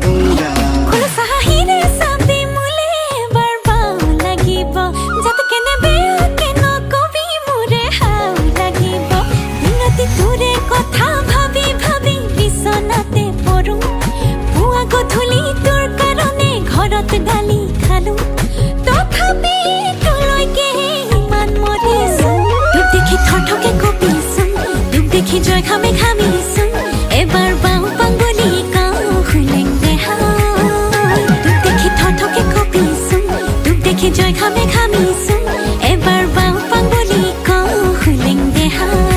दूंगा। গালি খালো তথাপি তোলৈকে ইমান মৰিছো তোক দেখি থৰথকে কঁপিছো তোক দেখি জয় খামে খামিছো এবাৰ বাওঁ পাং বুলি কওঁ খুলেং দেহাই তোক দেখি থৰথকে কঁপিছো তোক দেখি জয় খামে খামিছো এবাৰ বাওঁ পাং বুলি কওঁ খুলেং দেহাই